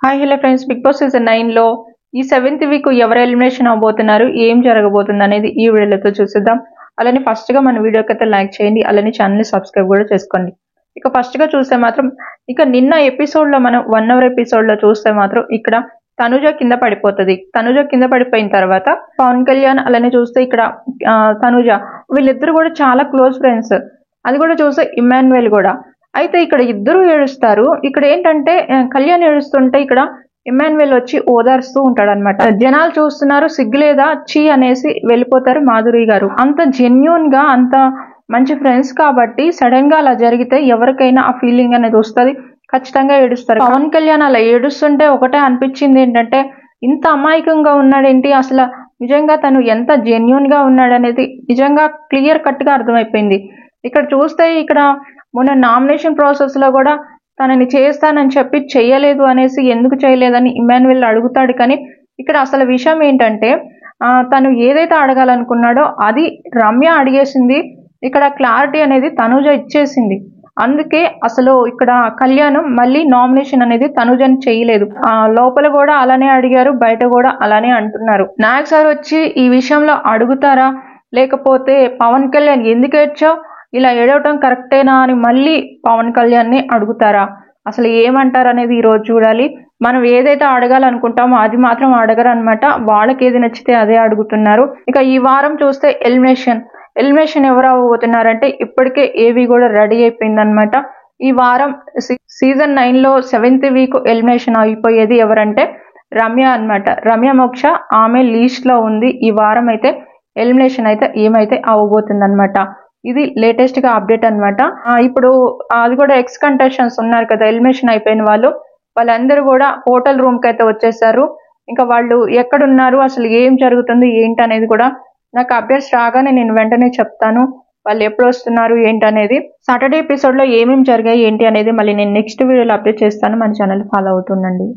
Hi hello friends, big boss season 9 లో ఈ 7th week ఎవరు ఎలిమినేషన్ అవబోతున్నారు, ఏం జరగబోతుంది అనేది ఈ వీడియోలో చూసేద్దాం. అలానే ఫస్ట్ గా మన వీడియోకి అయితే లైక్ చేయండి, అలానే ఛానల్ ని సబ్స్క్రైబ్ కూడా చేసుకోండి. ఇక ఫస్ట్ గా చూస్తే మాత్రం ఇక నిన్న ఎపిసోడ్ లో మనం 1 అవర్ ఎపిసోడ్ లో చూస్తే మాత్రం ఇక్కడ తనుజ కింద పడిపోతుంది. తనుజ కింద పడిపోయిన తర్వాత పవన్ కళ్యాణ్ అలానే చూస్తే ఇక్కడ తనుజ వీళ్ళిద్దరు కూడా చాలా క్లోజ్ ఫ్రెండ్స్. అది కూడా చూస్తే ఇమ్మాన్యుయల్ కూడా. అయితే ఇక్కడ ఇద్దరు ఏడుస్తారు. ఇక్కడ ఏంటంటే కళ్యాణ్ ఏడుస్తుంటే ఇక్కడ ఇమ్మాన్యుయల్ వచ్చి ఓదార్స్తూ ఉంటాడు అనమాట. జనాలు చూస్తున్నారు, సిగ్గులేదా చీ అనేసి వెళ్ళిపోతారు మాధురి గారు. అంత జెన్యూన్ గా అంత మంచి ఫ్రెండ్స్ కాబట్టి సడన్ గా అలా జరిగితే ఎవరికైనా ఆ ఫీలింగ్ అనేది వస్తుంది, ఖచ్చితంగా ఏడుస్తారు. పవన్ కళ్యాణ్ అలా ఏడుస్తుంటే ఒకటే అనిపించింది ఏంటంటే ఇంత అమాయకంగా ఉన్నాడేంటి, అసలు నిజంగా తను ఎంత జెన్యూన్ గా ఉన్నాడనేది నిజంగా క్లియర్ కట్ గా అర్థమైపోయింది. ఇక్కడ చూస్తే ఇక్కడ మొన్న నామినేషన్ ప్రాసెస్ లో కూడా తనని చేస్తానని చెప్పి చేయలేదు అనేసి ఎందుకు చేయలేదని ఇమ్మాన్యుయల్ అడుగుతాడు. కానీ ఇక్కడ అసలు విషయం ఏంటంటే తను ఏదైతే అడగాలనుకున్నాడో అది రమ్య అడిగేసింది. ఇక్కడ క్లారిటీ అనేది తనుజ ఇచ్చేసింది. అందుకే అసలు ఇక్కడ కళ్యాణ్ మళ్ళీ నామినేషన్ అనేది తనుజని చేయలేదు. లోపల కూడా అలానే అడిగారు, బయట కూడా అలానే అంటున్నారు. నాయక్ సార్ వచ్చి ఈ విషయంలో అడుగుతారా, లేకపోతే పవన్ కళ్యాణ్ ఎందుకు ఏడ్చావు, ఇలా ఏడవటం కరెక్టేనా అని మళ్ళీ పవన్ కళ్యాణ్ ని అడుగుతారా, అసలు ఏమంటారు అనేది ఈ రోజు చూడాలి. మనం ఏదైతే అడగాలనుకుంటామో అది మాత్రం అడగరు అనమాట. వాళ్ళకి ఏది నచ్చితే అదే అడుగుతున్నారు. ఇక ఈ వారం చూస్తే ఎలిమినేషన్ ఎవరు అవ్వబోతున్నారంటే ఇప్పటికే ఏవి కూడా రెడీ అయిపోయింది అనమాట. ఈ వారం సీజన్ 9 లో 7th వీక్ ఎలిమినేషన్ అయిపోయేది ఎవరంటే రమ్య అనమాట. రమ్య మోక్ష ఆమె లీస్ట్ లో ఉంది. ఈ వారం అయితే ఎలిమినేషన్ అయితే ఏమైతే అవ్వబోతుంది అనమాట. ఇది లేటెస్ట్ గా అప్డేట్ అనమాట. ఇప్పుడు అది కూడా ఎక్స్ కంటెస్టెంట్స్ ఉన్నారు కదా, ఎలిమినేషన్ అయిపోయిన వాళ్ళందరూ కూడా హోటల్ రూమ్ కి అయితే వచ్చేసారు. ఇంకా వాళ్ళు ఎక్కడున్నారు, అసలు ఏం జరుగుతుంది ఏంటి అనేది కూడా నాకు అప్డేట్స్ రాగానే నేను వెంటనే చెప్తాను. వాళ్ళు ఎప్పుడు వస్తున్నారు ఏంటి అనేది. సాటర్డే ఎపిసోడ్ లో ఏమేమి జరిగాయి ఏంటి అనేది మళ్ళీ నేను నెక్స్ట్ వీడియోలో అప్డేట్ చేస్తాను. మన ఛానల్ ఫాలో అవుతుండండి.